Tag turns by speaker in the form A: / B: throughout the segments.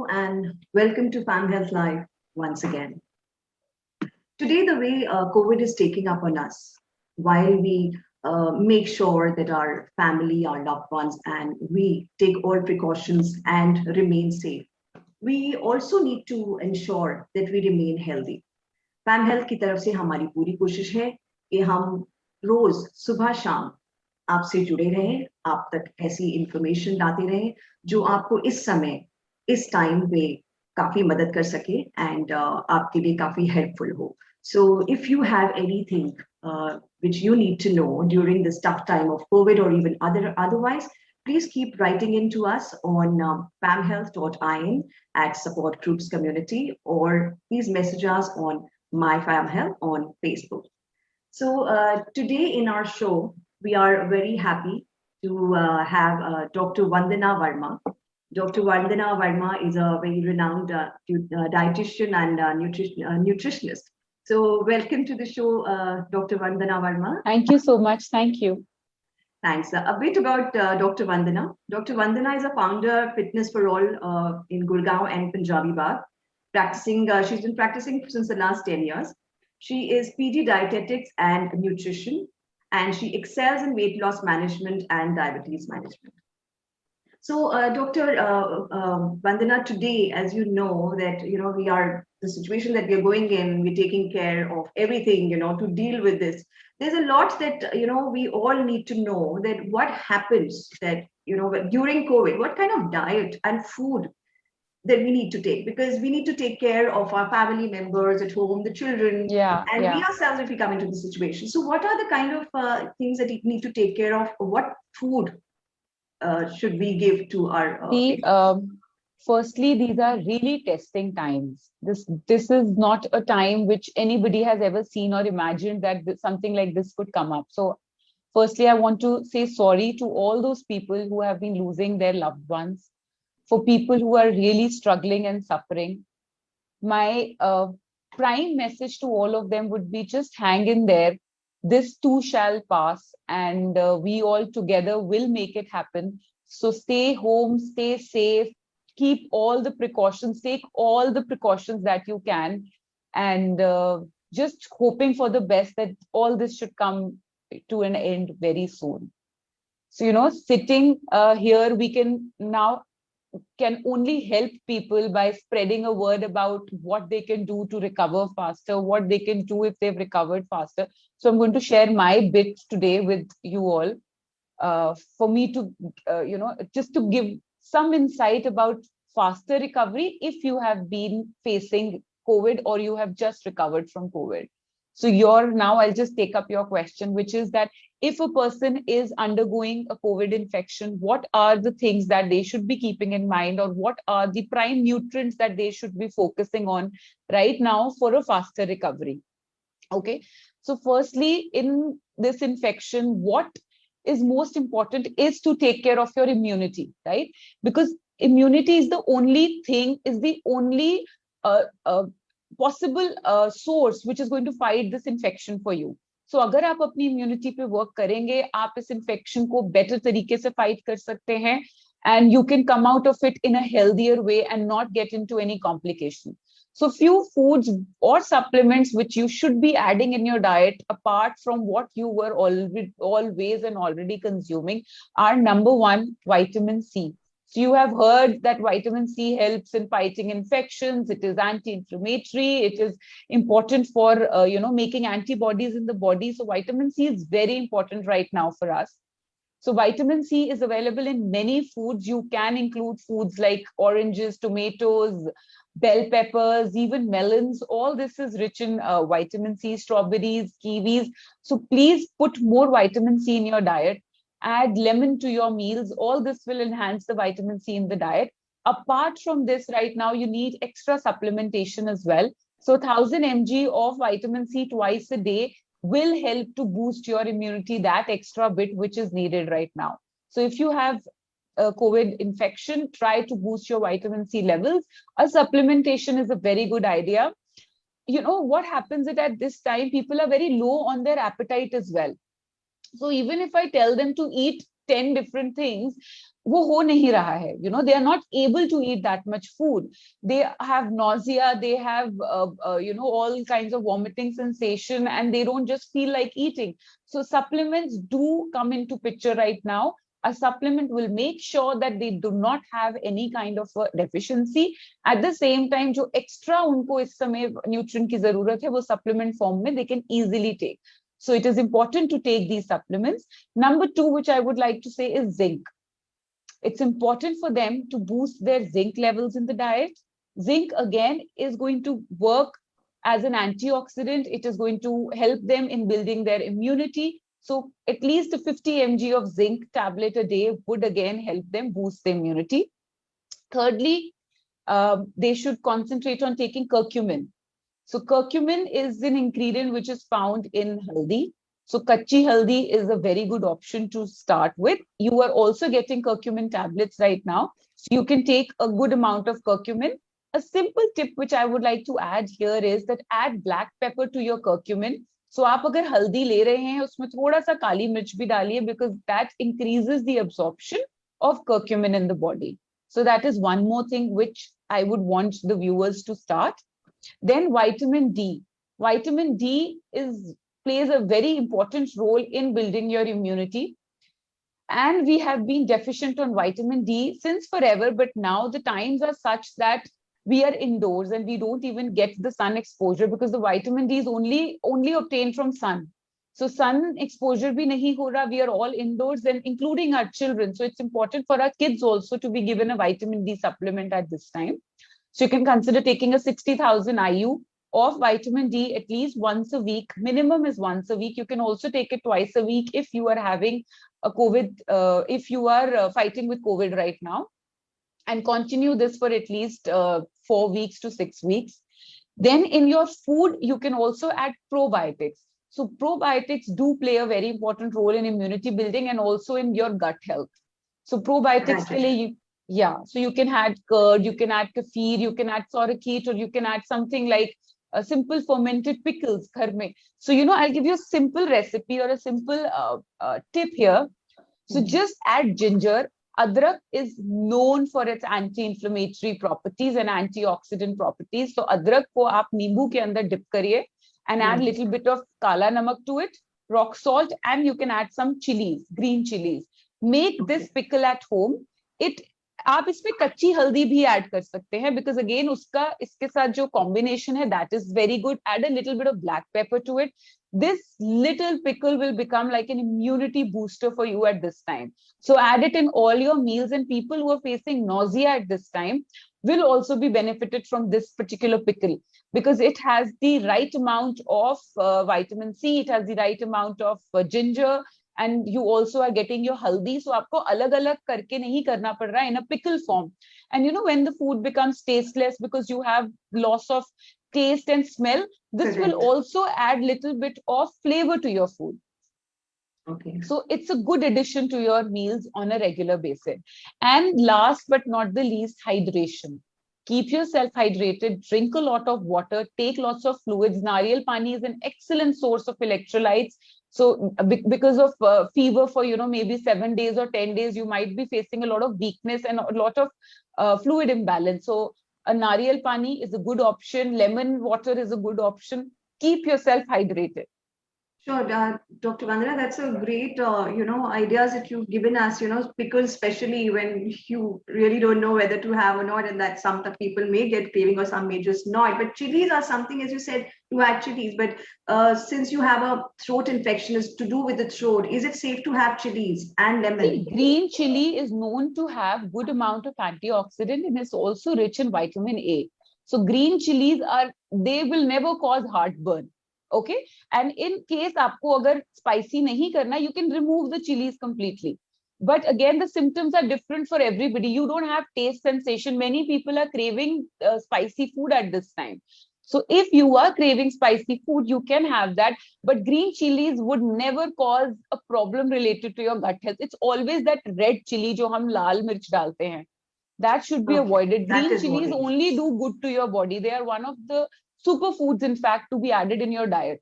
A: Hello and welcome to Fam Health Live once again. Today, the way COVID is taking up on us, while we make sure that our family, our loved ones, and we take all precautions and remain safe, we also need to ensure that we remain healthy. Fam health की तरफ से हमारी पूरी कोशिश है कि हम रोज सुबह शाम आपसे जुड़े रहें, आप तक ऐसी इंफॉर्मेशन लाते रहें जो आपको इस समय इस टाइम पे काफी मदद कर सके एंड आपके लिए काफी हेल्पफुल हो. So if you have anything which you need to know during this tough time of COVID or even otherwise, please keep writing in to us on famhealth.in at support groups community, or please message us on my Fam Health on Facebook. So today in our show, we are very happy to have Dr. Vandana Verma. Dr. Vandana Verma is a very renowned dietitian and nutritionist. So welcome to the show, Dr. Vandana Verma.
B: Thank you so much. Thank you.
A: Thanks. A bit about Dr. Vandana. Dr. Vandana is a founder of Fitness for All in Gurgaon and Punjabi Bagh. She's been practicing since the last 10 years. She is PD dietetics and nutrition, and she excels in weight loss management and diabetes management. So, Dr. Vandana, today, as you know, that we are the situation that we're going in, we're taking care of everything, to deal with this. There's a lot that we all need to know that what happens that during COVID, what kind of diet and food that we need to take, because we need to take care of our family members at home, the children, and we ourselves if we come into the situation. So what are the kind of things that we need to take care of? What food should we give to our
B: firstly, these are really testing times. This is not a time which anybody has ever seen or imagined that something like this could come up. So firstly, I want to say sorry to all those people who have been losing their loved ones, for people who are really struggling and suffering. My prime message to all of them would be just hang in there. This too shall pass, and we all together will make it happen. So stay home, stay safe, keep all the precautions, take all the precautions that you can, and just hoping for the best that all this should come to an end very soon. So, sitting here, we can only help people by spreading a word about what they can do to recover faster, what they can do if they've recovered faster. So I'm going to share my bit today with you all, for me to, just to give some insight about faster recovery if you have been facing COVID or you have just recovered from COVID. So now I'll just take up your question, which is that if a person is undergoing a COVID infection, what are the things that they should be keeping in mind, or what are the prime nutrients that they should be focusing on right now for a faster recovery? Okay. So firstly, in this infection, what is most important is to take care of your immunity, right? Because immunity is the only possible source which is going to fight this infection for you. So अगर आप अपनी immunity पे work करेंगे, आप इस infection को better तरीके से fight कर सकते हैं, and you can come out of it in a healthier way and not get into any complication. So few foods or supplements which you should be adding in your diet, apart from what you were always and already consuming, are number one, vitamin C. So you have heard that vitamin C helps in fighting infections. It is anti-inflammatory. It is important for, making antibodies in the body. So vitamin C is very important right now for us. So vitamin C is available in many foods. You can include foods like oranges, tomatoes, bell peppers, even melons. All this is rich in vitamin C, strawberries, kiwis. So please put more vitamin C in your diet. Add lemon to your meals. All this will enhance the vitamin C in the diet. Apart from this, right now, you need extra supplementation as well. So 1000 mg of vitamin C twice a day will help to boost your immunity, that extra bit which is needed right now. So if you have a COVID infection, try to boost your vitamin C levels. A supplementation is a very good idea. What happens is at this time, people are very low on their appetite as well. So even if I tell them to eat 10 different things, वो हो नहीं रहा है. You know, they are not able to eat that much food. They have nausea, they have you know, all kinds of vomiting sensation, and they don't just feel like eating. So supplements do come into picture right now. A supplement will make sure that they do not have any kind of a deficiency. At the same time, जो extra उनको इस समय nutrient की जरूरत है, वो supplement form में they can easily take. So it is important to take these supplements. Number 2, which I would like to say, is zinc. It's important for them to boost their zinc levels in the diet. Zinc, again, is going to work as an antioxidant. It is going to help them in building their immunity. So at least 50 mg of zinc tablet a day would again help them boost their immunity. Thirdly, they should concentrate on taking curcumin. So curcumin is an ingredient which is found in haldi. So kachi haldi is a very good option to start with. You are also getting curcumin tablets right now. So you can take a good amount of curcumin. A simple tip which I would like to add here is that add black pepper to your curcumin. So आप अगर हल्दी ले रहे हैं, उसमें थोड़ा सा काली मिर्च भी डालिए, because that increases the absorption of curcumin in the body. So that is one more thing which I would want the viewers to start. Then vitamin D. Vitamin D plays a very important role in building your immunity. And we have been deficient on vitamin D since forever, but now the times are such that we are indoors and we don't even get the sun exposure, because the vitamin D is only obtained from sun. So sun exposure bhi nahi ho raha. We are all indoors, and including our children. So it's important for our kids also to be given a vitamin D supplement at this time. So you can consider taking a 60,000 IU of vitamin D at least once a week. Minimum is once a week. You can also take it twice a week if you are having a COVID, if you are fighting with COVID right now, and continue this for at least 4 weeks to 6 weeks. Then in your food, you can also add probiotics. So probiotics do play a very important role in immunity building and also in your gut health. So probiotics ke liye yeah, so you can add curd, you can add kefir, you can add sauerkraut, or you can add something like simple fermented pickles ghar mein. So, you know, I'll give you a simple recipe or a simple tip here. So just add ginger. Adrak is known for its anti-inflammatory properties and antioxidant properties. So adrak ko aap neembu ke andar dip kariye and add little bit of kala namak to it, rock salt, and you can add some chilies, green chilies. Make this pickle at home. आप इसमें कच्ची हल्दी भी add कर सकते हैं, because again उसका इसके साथ जो combination है, that is very good. Add a little bit of black pepper to it. This little pickle will become like an immunity booster for you at this time. So add it in all your meals, and people who are facing nausea at this time will also be benefited from this particular pickle, because it has the right amount of vitamin C, it has the right amount of ginger, and you also are getting your haldi. So आपको अलग-अलग करके नहीं करना पड़ रहा है, in a pickle form. And you know, when the food becomes tasteless because you have loss of taste and smell, this will also add little bit of flavor to your food. Okay. So it's a good addition to your meals on a regular basis. And last but not the least, hydration. Keep yourself hydrated, drink a lot of water, take lots of fluids. Nariyal pani is an excellent source of electrolytes. So because of fever for, you know, maybe 7 days or 10 days, you might be facing a lot of weakness and a lot of fluid imbalance. So a nariyal pani is a good option. Lemon water is a good option. Keep yourself hydrated.
A: Sure, Dr. Vandana, that's a great, ideas that you've given us, pickles, especially when you really don't know whether to have or not, and that some people may get craving or some may just not. But chilies are something, as you said, to add chilies. But since you have a throat infection, is to do with the throat, is it safe to have chilies and lemon?
B: See, green chili is known to have good amount of antioxidant, and it's also rich in vitamin A. So green chilies they will never cause heartburn. Okay, and in case आपको अगर spicy नहीं करना, you can remove the chilies completely. But again, the symptoms are different for everybody. You don't have taste sensation. Many people are craving spicy food at this time. So if you are craving spicy food, you can have that. But green chilies would never cause a problem related to your gut health. It's always that red chili जो हम लाल मिर्च डालते हैं. That should be avoided. Green chilies only do good to your body. They are one of the superfoods, in fact, to be added in your diet.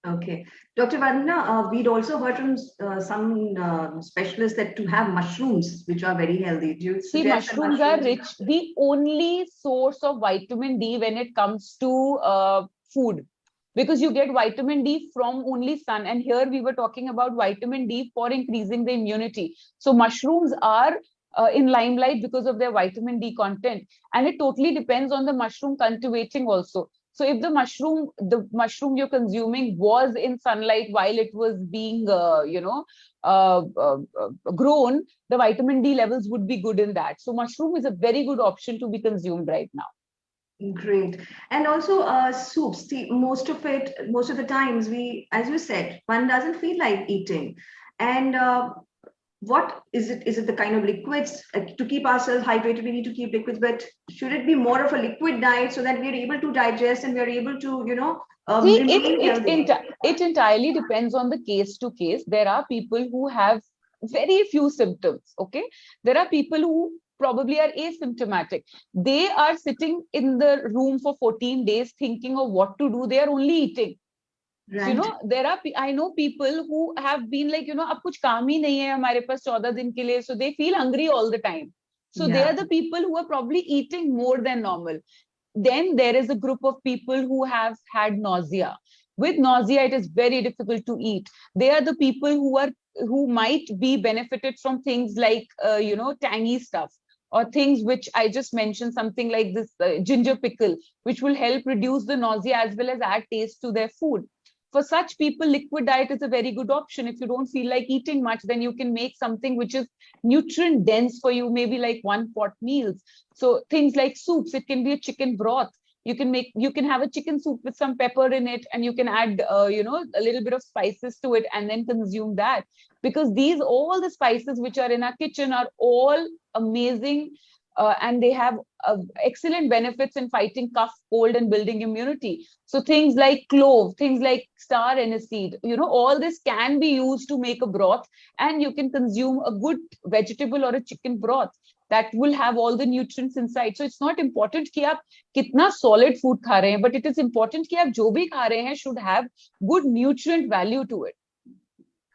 A: Okay. Dr. Vandana, we'd also heard from some specialists that to have mushrooms, which are very healthy. Do you
B: See,
A: suggest that
B: mushrooms are
A: mushrooms?
B: rich. The only source of vitamin D when it comes to food, because you get vitamin D from only sun. And here we were talking about vitamin D for increasing the immunity. So mushrooms are in limelight because of their vitamin D content, and it totally depends on the mushroom cultivating also. So if the mushroom you're consuming was in sunlight while it was being, grown, the vitamin D levels would be good in that. So mushroom is a very good option to be consumed right now.
A: Great. And also soups. See, most of the times we, as you said, one doesn't feel like eating. And what is it? Is it the kind of liquids to keep ourselves hydrated? We need to keep liquids, but should it be more of a liquid diet so that we are able to digest and we are able to,
B: See,
A: remain healthy?
B: it entirely depends on the case to case. There are people who have very few symptoms. Okay, there are people who probably are asymptomatic. They are sitting in the room for 14 days thinking of what to do. They are only eating. So,
A: Right.
B: I know people who have been like, अब कुछ काम ही नहीं है हमारे पास 14 दिन के लिए. So they feel hungry all the time. So they
A: Yeah.
B: are the people who are probably eating more than normal. Then there is a group of people who have had nausea. With nausea, it is very difficult to eat. They are the people who might be benefited from things like tangy stuff, or things which I just mentioned, something like this ginger pickle, which will help reduce the nausea as well as add taste to their food. For such people, liquid diet is a very good option. If you don't feel like eating much, then you can make something which is nutrient dense for you, maybe like one pot meals. So things like soups, it can be a chicken broth. You can have a chicken soup with some pepper in it, and you can add a little bit of spices to it and then consume that. Because all the spices which are in our kitchen are all amazing, and they have excellent benefits in fighting cough, cold, and building immunity. So things like clove, things like star aniseed, all this can be used to make a broth, and you can consume a good vegetable or a chicken broth that will have all the nutrients inside. So it's not important कि आप कितना solid food खा रहे हैं, but it is important कि आप जो भी खा रहे हैं should have good nutrient value to it.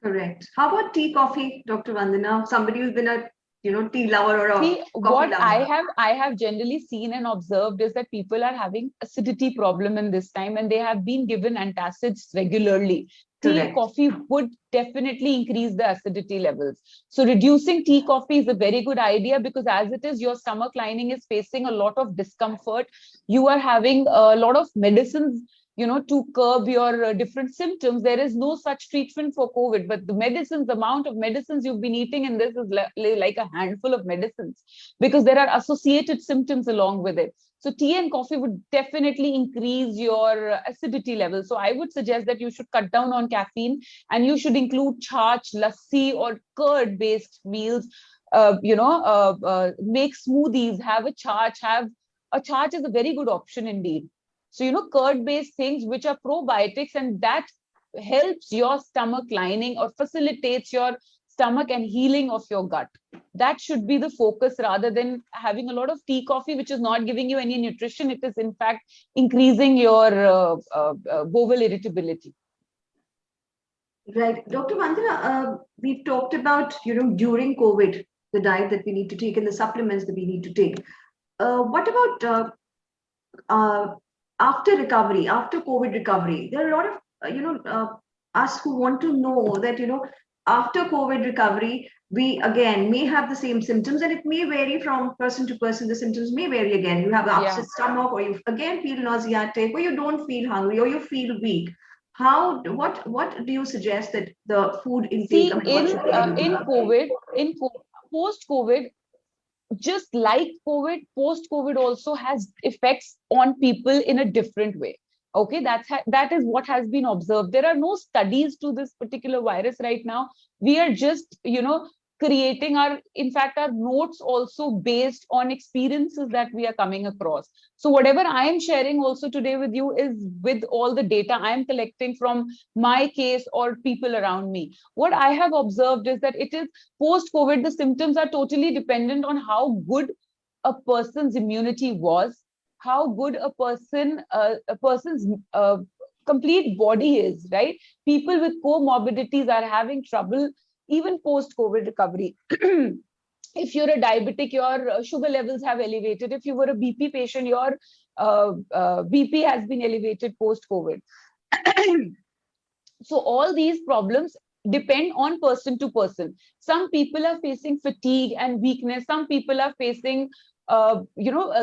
A: Correct. How about tea, coffee, Dr. Vandana? Somebody who's been a tea lover or a
B: See,
A: coffee
B: what
A: lover.
B: I have generally seen and observed is that people are having acidity problem in this time, and they have been given antacids regularly. Tea and
A: Correct.
B: coffee would definitely increase the acidity levels. So reducing tea, coffee is a very good idea, because as it is, your stomach lining is facing a lot of discomfort. You are having a lot of medicines, to curb your different symptoms. There is no such treatment for COVID, but the amount of medicines you've been eating in this is like a handful of medicines, because there are associated symptoms along with it. So tea and coffee would definitely increase your acidity level. So I would suggest that you should cut down on caffeine, and you should include chaach, lassi, or curd based meals. Make smoothies, have a chaach is a very good option indeed. So, curd based things which are probiotics, and that helps your stomach lining or facilitates your stomach and healing of your gut. That should be the focus, rather than having a lot of tea, coffee, which is not giving you any nutrition. It is, in fact, increasing your bowel irritability.
A: Right. Dr. Vandana, we've talked about, during COVID, the diet that we need to take and the supplements that we need to take. What about after recovery, after COVID recovery? There are a lot of, us who want to know that, after COVID recovery, we again may have the same symptoms, and it may vary from person to person. The symptoms may vary again. You have an upset stomach, or you again feel nauseatic, or you don't feel hungry, or you feel weak. What do you suggest that the food intake?
B: See,
A: I mean, what should we
B: in
A: do?
B: COVID, post COVID, just like COVID, post COVID also has effects on people in a different way. Okay, that is what has been observed. There are no studies to this particular virus right now. We are just, creating in fact, our notes also based on experiences that we are coming across. So whatever I am sharing also today with you is with all the data I am collecting from my case or people around me. What I have observed is that it is post COVID, the symptoms are totally dependent on how good a person's immunity was, how good a person's complete body is, right? People with comorbidities are having trouble even post-COVID recovery. If you're a diabetic, your sugar levels have elevated. If you were a BP patient, your BP has been elevated post-COVID. So all these problems depend on person to person. Some people are facing fatigue and weakness. Some people are facing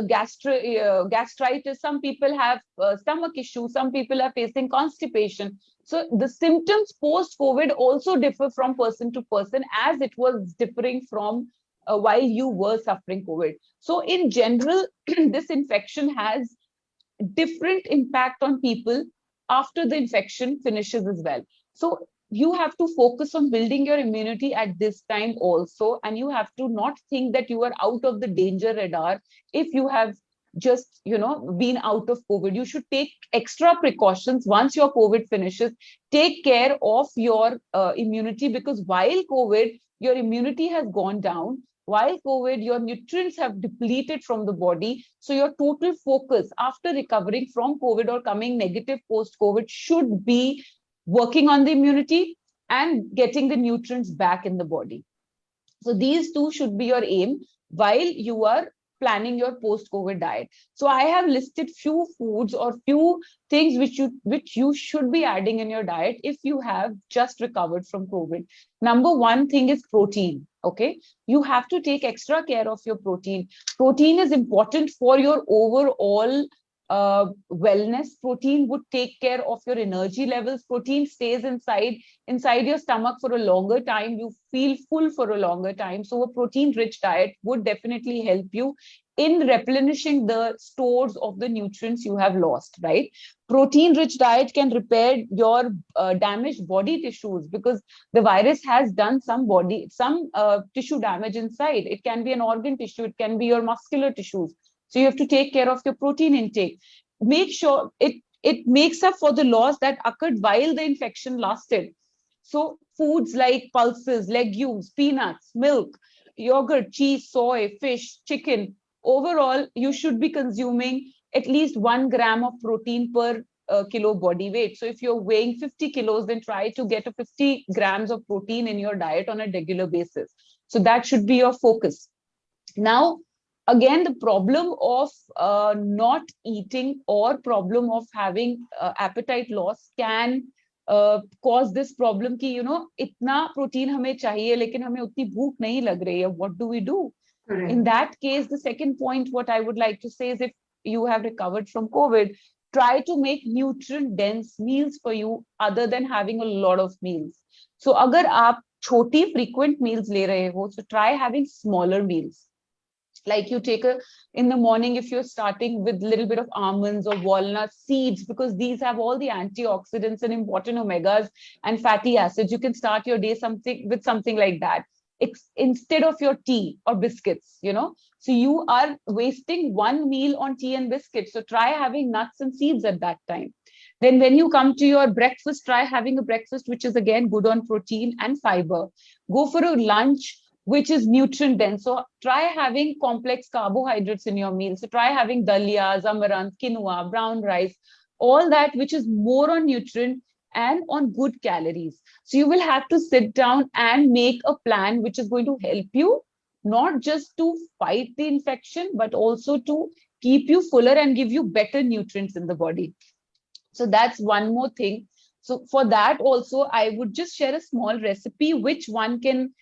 B: gastritis. Some people have stomach issues. Some people are facing constipation. So the symptoms post COVID also differ from person to person, as it was differing from while you were suffering COVID. So in general, this infection has different impact on people after the infection finishes as well. So you have to focus on building your immunity at this time also, and you have to not think that you are out of the danger radar if you have just been out of COVID. You should take extra precautions once your COVID finishes. Take care of your immunity, because while COVID your immunity has gone down, while COVID, your nutrients have depleted from the body. So your total focus after recovering from COVID or coming negative post-COVID should be working on the immunity and getting the nutrients back in the body. So these two should be your aim while you are planning your post-COVID diet. So I have listed few foods or few things which you should be adding in your diet if you have just recovered from COVID. Number one thing is protein. Okay, you have to take extra care of your protein. Protein is important for your overall wellness. Protein would take care of your energy levels. Protein stays inside your stomach for a longer time. You feel full for a longer time. So a protein rich diet would definitely help you in replenishing the stores of the nutrients you have lost, right? Protein rich diet can repair your damaged body tissues, because the virus has done some tissue damage inside. It can be an organ tissue, it can be your muscular tissues. So you have to take care of your protein intake. Make sure it makes up for the loss that occurred while the infection lasted. So foods like pulses, legumes, peanuts, milk, yogurt, cheese, soy, fish, chicken. Overall, you should be consuming at least 1 gram of protein per kilo body weight. So if you're weighing 50 kilos, then try to get a 50 grams of protein in your diet on a regular basis. So that should be your focus. Now, again, the problem of not eating or problem of having appetite loss can cause this problem कि इतना protein हमें चाहिए लेकिन हमें उतनी भूख नहीं लग रही है. What do we do? Correct. In that case, the second point what I would like to say is, if you have recovered from COVID, try to make nutrient dense meals for you other than having a lot of meals. So अगर आप छोटी frequent meals ले रहे हो, so try having smaller meals. Like you take in the morning, if you're starting with a little bit of almonds or walnuts, seeds, because these have all the antioxidants and important omegas and fatty acids. You can start your day with something like that instead of your tea or biscuits, So you are wasting one meal on tea and biscuits. So try having nuts and seeds at that time. Then when you come to your breakfast, try having a breakfast which is again good on protein and fiber. Go for a lunch which is nutrient dense. So try having complex carbohydrates in your meal. So try having dalia, amaranth, quinoa, brown rice, all that which is more on nutrient and on good calories. So you will have to sit down and make a plan which is going to help you not just to fight the infection, but also to keep you fuller and give you better nutrients in the body. So that's one more thing. So for that also, I would just share a small recipe which one can,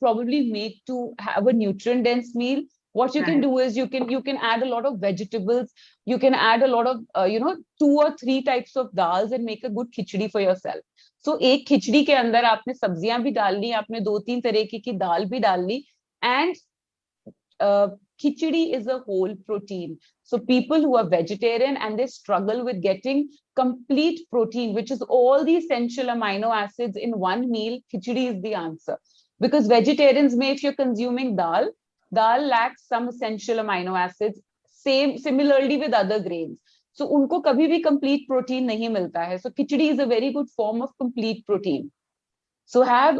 B: probably make to have a nutrient dense meal. What you can do is you can add a lot of vegetables. You can add a lot of 2 or 3 types of dals and make a good khichdi for yourself. So एक खिचड़ी के अंदर आपने सब्जियां भी डाल ली, आपने 2-3 तरह की दाल भी डाल ली, and khichdi is a whole protein. So people who are vegetarian and they struggle with getting complete protein, which is all the essential amino acids in one meal, khichdi is the answer. Because vegetarians may, if you're consuming dal lacks some essential amino acids, similarly with other grains. So unko kabhi bhi complete protein nahi milta hai. So khichdi is a very good form of complete protein. So have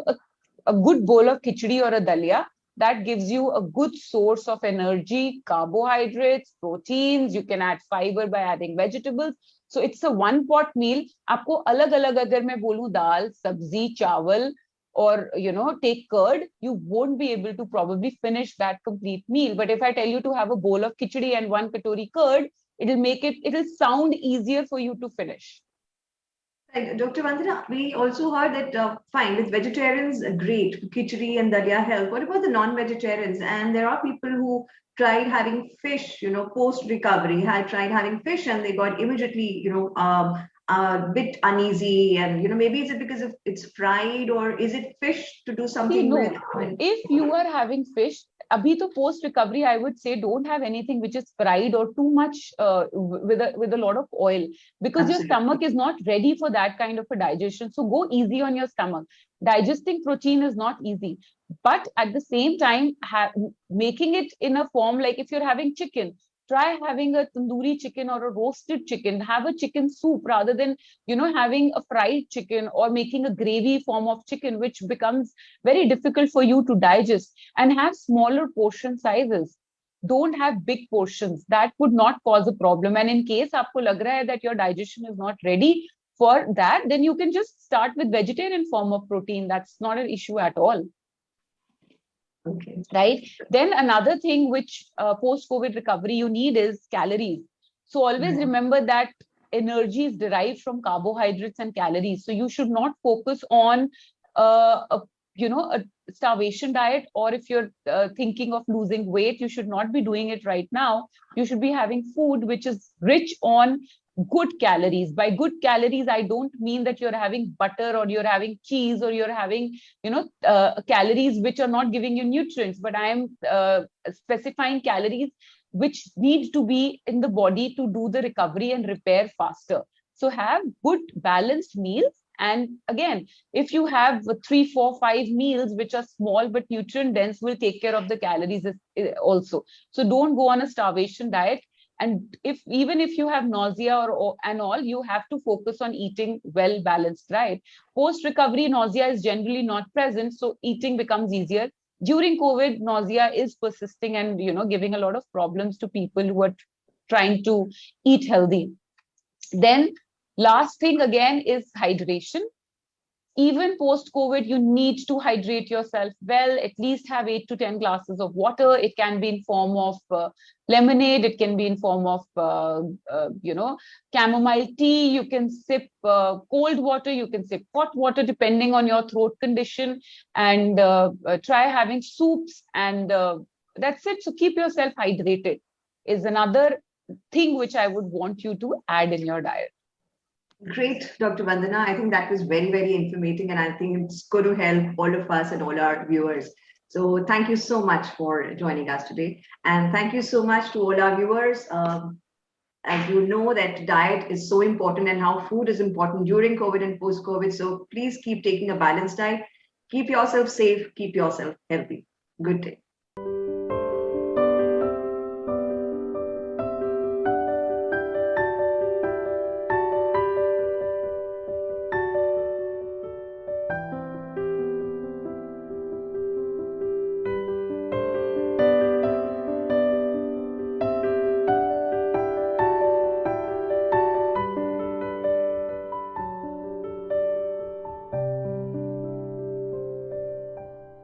B: a good bowl of khichdi or a dalia. that gives you a good source of energy, carbohydrates, proteins. You can add fiber by adding vegetables. So it's a one pot meal. आपको अलग अलग अगर मैं बोलूं दाल, सब्जी, चावल, or take curd, you won't be able to probably finish that complete meal. But if I tell you to have a bowl of khichdi and 1 katori curd, it'll sound easier for you to finish.
A: Right. Dr. Vandana, we also heard that fine, with vegetarians, great, khichdi and dalia help. What about the non-vegetarians? And there are people who tried having fish, post recovery, had tried having fish and they got immediately, a bit uneasy. And, maybe is it because of it's fried, or is it fish to do something
B: no.
A: with?
B: If you are having fish, abhi to post recovery, I would say don't have anything which is fried or too much with a lot of oil, because
A: Absolutely.
B: your stomach is not ready for that kind of a digestion. So go easy on your stomach. Digesting protein is not easy, but at the same time, making it in a form like if you're having chicken, try having a tandoori chicken or a roasted chicken. Have a chicken soup rather than having a fried chicken or making a gravy form of chicken, which becomes very difficult for you to digest. And have smaller portion sizes. Don't have big portions. That would not cause a problem. And in case aapko lag raha hai that your digestion is not ready for that, then you can just start with vegetarian form of protein. That's not an issue at all.
A: Okay.
B: Right. Then another thing which post-COVID recovery you need is calories. So always remember that energy is derived from carbohydrates and calories. So you should not focus on a starvation diet, or if you're thinking of losing weight, you should not be doing it right now. You should be having food which is rich on good calories. By good calories, I don't mean that you're having butter or you're having cheese or you're having calories which are not giving you nutrients, but I am specifying calories which need to be in the body to do the recovery and repair faster. So have good balanced meals. And again, if you have 3, 4, 5 meals which are small but nutrient dense, will take care of the calories also. So don't go on a starvation diet. And even if you have nausea and all, you have to focus on eating well balanced, right? Post recovery, nausea is generally not present, so eating becomes easier. During COVID, nausea is persisting and giving a lot of problems to people who are trying to eat healthy. Then last thing again is hydration. Even post-COVID, you need to hydrate yourself well, at least have 8 to 10 glasses of water. It can be in form of lemonade. It can be in form of, chamomile tea. You can sip cold water. You can sip hot water, depending on your throat condition. And try having soups. And that's it. So keep yourself hydrated is another thing which I would want you to add in your diet.
A: Great, Dr. Vandana. I think that was very, very informative, and I think it's going to help all of us and all our viewers. So thank you so much for joining us today. And thank you so much to all our viewers. As you know that diet is so important and how food is important during COVID and post-COVID. So please keep taking a balanced diet. Keep yourself safe. Keep yourself healthy. Good day.